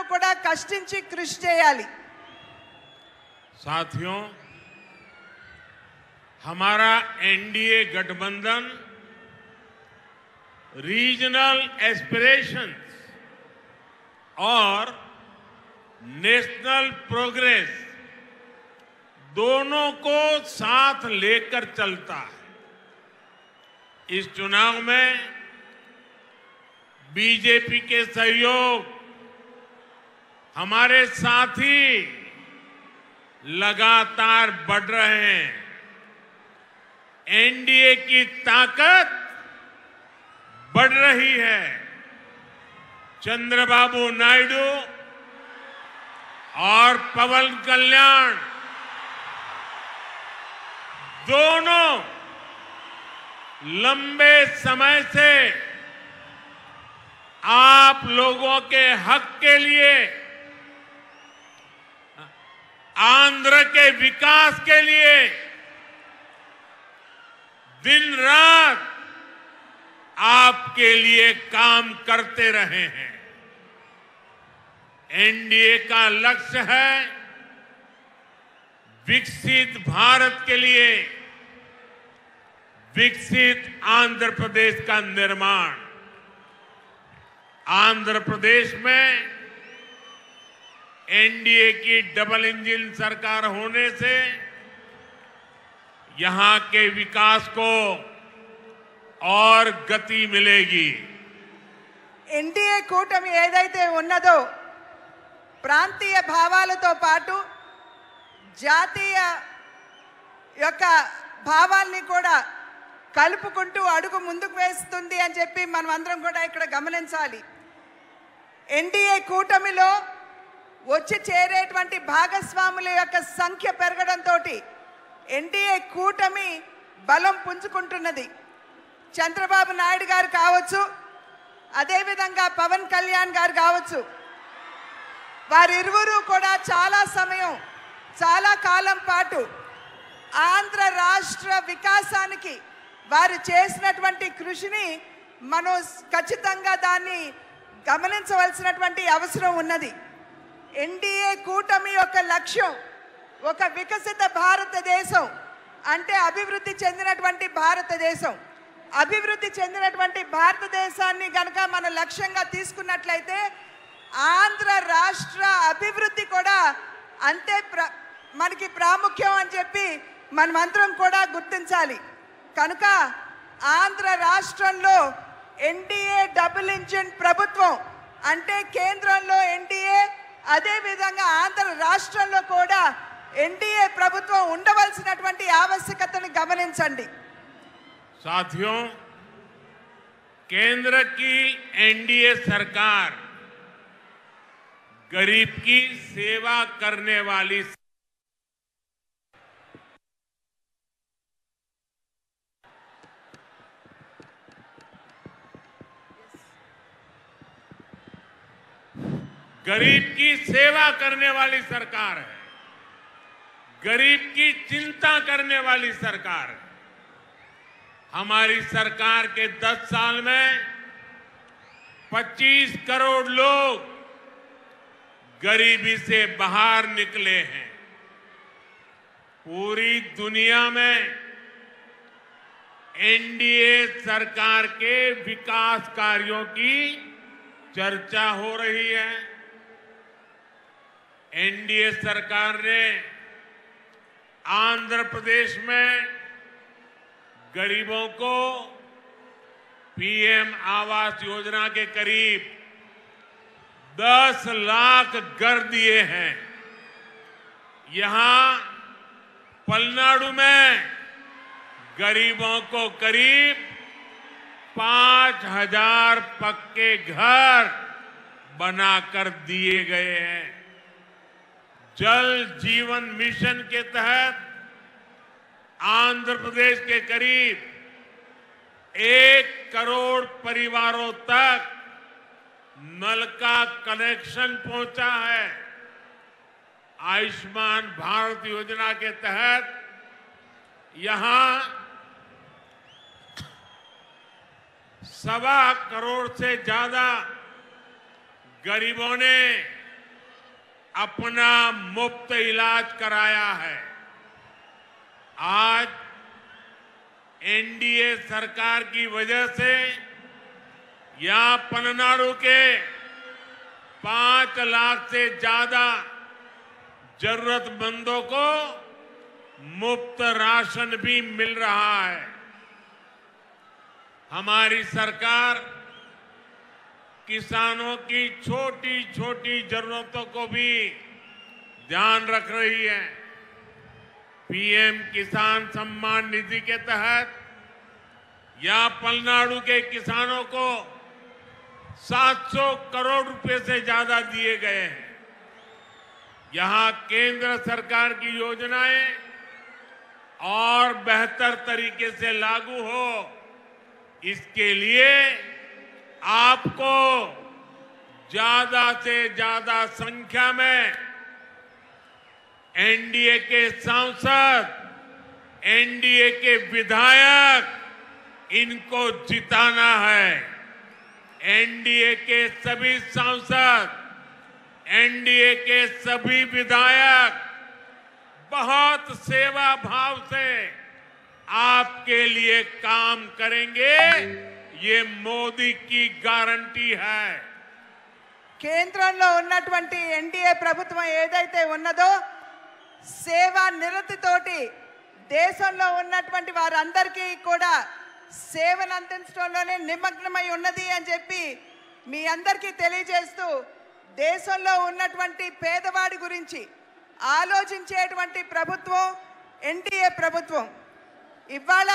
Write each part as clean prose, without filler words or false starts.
మనందరూ కూడా కష్టించి కృషి చేయాలి. साथियों, हमारा एनडीए गठबंधन रीजनल एस्पिरेशंस और नेशनल प्रोग्रेस दोनों को साथ लेकर चलता है. इस चुनाव में बीजेपी के सहयोग हमारे साथी लगातार बढ़ रहे हैं. एनडीए की ताकत बढ़ रही है. चंद्रबाबू नायडू और पवन कल्याण दोनों लंबे समय से आप लोगों के हक के लिए, आंध्र के विकास के लिए दिन रात आपके लिए काम करते रहे हैं. एनडीए का लक्ष्य है विकसित भारत के लिए विकसित आंध्र प्रदेश का निर्माण. आंध्र प्रदेश में एनडीए की डबल इंजन सरकार होने से यहां के विकास को और गति मिलेगी. ఎన్డీఏ కూటమి ఏదైతే ఉన్నదో ప్రాంతీయ భావాలతో పాటు జాతీయ యొక్క భావాల్ని కూడా కలుపుకుంటూ అడుగు ముందుకు వేస్తుంది అని చెప్పి మనం అందరం కూడా ఇక్కడ గమనించాలి. ఎన్డీఏ కూటమిలో వచ్చి చేరేటువంటి భాగస్వాముల యొక్క సంఖ్య పెరగడంతో ఎన్డీఏ కూటమి బలం పుంజుకుంటున్నది. చంద్రబాబు నాయుడు గారు కావచ్చు, అదేవిధంగా పవన్ కళ్యాణ్ గారు కావచ్చు, వారిరువురు కూడా చాలా సమయం, చాలా కాలం పాటు ఆంధ్ర రాష్ట్ర వికాసానికి వారు చేసినటువంటి కృషిని మనం ఖచ్చితంగా దాన్ని గమనించవలసినటువంటి అవసరం ఉన్నది. ఎన్డీఏ కూటమి యొక్క లక్ష్యం ఒక వికసిత భారతదేశం, అంటే అభివృద్ధి చెందినటువంటి భారతదేశం. అభివృద్ధి చెందినటువంటి భారతదేశాన్ని గనక మన లక్ష్యంగా తీసుకున్నట్లయితే ఆంధ్ర రాష్ట్ర అభివృద్ధి కూడా అంతే మనకి ప్రాముఖ్యం అని చెప్పి మనమందరం కూడా గుర్తించాలి. కనుక ఆంధ్ర రాష్ట్రంలో ఎన్డీఏ డబుల్ ఇంజిన్ ప్రభుత్వం, అంటే కేంద్రంలో ఎన్డీఏ, అదేవిధంగా ఆంధ్ర రాష్ట్రంలో కూడా ఎన్డీఏ ప్రభుత్వం ఉండవలసినటువంటి ఆవశ్యకతను గమనించండి. साथियों, केंद्र की एनडीए सरकार गरीब की सेवा करने वाली गरीब की सेवा करने वाली सरकार है. गरीब की चिंता करने वाली सरकार है. हमारी सरकार के 10 साल में 25 करोड़ लोग गरीबी से बाहर निकले हैं. पूरी दुनिया में एनडीए सरकार के विकास कार्यों की चर्चा हो रही है. एनडीए सरकार ने आंध्र प्रदेश में गरीबों को पीएम आवास योजना के करीब 10 लाख घर दिए हैं. यहां पलनाडु में गरीबों को करीब 5,000 पक्के घर बनाकर दिए गए हैं. जल जीवन मिशन के तहत आंध्र प्रदेश के करीब 1 करोड़ परिवारों तक नल का कनेक्शन पहुंचा है. आयुष्मान भारत योजना के तहत यहां 1.25 करोड़ से ज्यादा गरीबों ने अपना मुफ्त इलाज कराया है। आज एनडीए सरकार की वजह से यहां पलनाडु के 5 लाख से ज्यादा जरूरतमंदों को मुफ्त राशन भी मिल रहा है। हमारी सरकार किसानों की छोटी छोटी जरूरतों को भी ध्यान रख रही है। पीएम किसान सम्मान निधि के तहत यहां पलनाडु के किसानों को 700 करोड़ रुपए से ज्यादा दिए गए हैं। यहां केंद्र सरकार की योजनाएं और बेहतर तरीके से लागू हो, इसके लिए आपको ज्यादा से ज्यादा संख्या में एनडीए के सांसद, एनडीए के विधायक, इनको जिताना है। एनडीए के सभी सांसद, एनडीए के सभी विधायक बहुत सेवा भाव से आपके लिए काम करेंगे, ये मोदी की गारंटी है। కేంద్రంలో ఉన్నటువంటి ఎన్డీఏ ప్రభుత్వం ఏదైతే ఉన్నదో సేవా నిరతితోటి దేశంలో ఉన్నటువంటి వారందరికీ కూడా సేవను అందించడంలోనే నిమగ్నమై ఉన్నది అని చెప్పి మీ అందరికీ తెలియజేస్తూ, దేశంలో ఉన్నటువంటి పేదవాడి గురించి ఆలోచించేటువంటి ప్రభుత్వం ఎన్డీఏ ప్రభుత్వం. ఇవాళ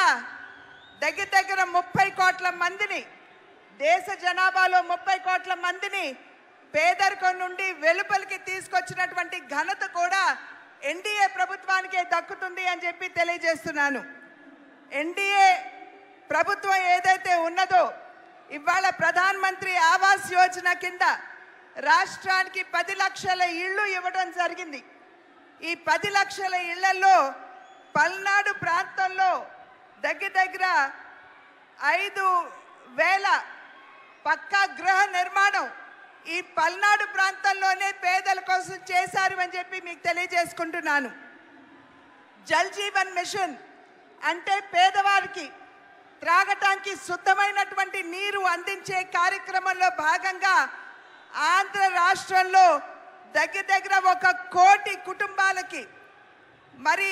దగ్గర 30 కోట్ల మందిని, దేశ జనాభాలో 30 కోట్ల మందిని పేదరికం నుండి వెలుపలికి తీసుకొచ్చినటువంటి ఘనత కూడా ఎన్డీఏ ప్రభుత్వానికే దక్కుతుంది అని చెప్పి తెలియజేస్తున్నాను. ఎన్డీఏ ప్రభుత్వం ఏదైతే ఉన్నదో ఇవాళ ప్రధాన మంత్రి ఆవాస్ యోజన కింద రాష్ట్రానికి 10 లక్షల ఇళ్ళు ఇవ్వడం జరిగింది. ఈ 10 లక్షల ఇళ్లలో పల్నాడు ప్రాంతంలో దగ్గర 5,000 పక్కా గృహ నిర్మాణం ఈ పల్నాడు ప్రాంతంలోనే పేదల కోసం చేశారు అని చెప్పి మీకు తెలియజేసుకుంటున్నాను. జల్ జీవన్ మిషన్ అంటే పేదవారికి త్రాగటానికి శుద్ధమైనటువంటి నీరు అందించే కార్యక్రమంలో భాగంగా ఆంధ్ర రాష్ట్రంలో దగ్గర 1 కోటి కుటుంబాలకి మరి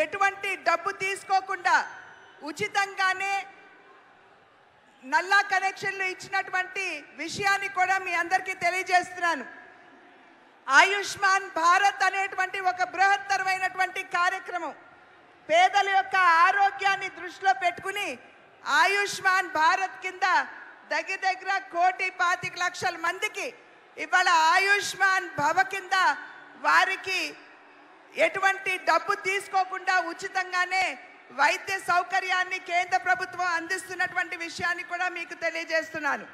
ఎటువంటి డబ్బు తీసుకోకుండా ఉచితంగానే నల్లా కనెక్షన్లు ఇచ్చినటువంటి విషయాన్ని కూడా మీ అందరికీ తెలియజేస్తున్నాను. ఆయుష్మాన్ భారత్ అనేటువంటి ఒక బృహత్తరమైనటువంటి కార్యక్రమం పేదల యొక్క ఆరోగ్యాన్ని దృష్టిలో పెట్టుకుని ఆయుష్మాన్ భారత్ కింద దగ్గర 1,25,00,000 మందికి ఇవాళ ఆయుష్మాన్ భవ కింద వారికి ఎటువంటి డబ్బు తీసుకోకుండా ఉచితంగానే వైద్య సౌకర్యాన్ని కేంద్ర ప్రభుత్వం అందిస్తున్నటువంటి విషయాన్ని కూడా మీకు తెలియజేస్తున్నాను.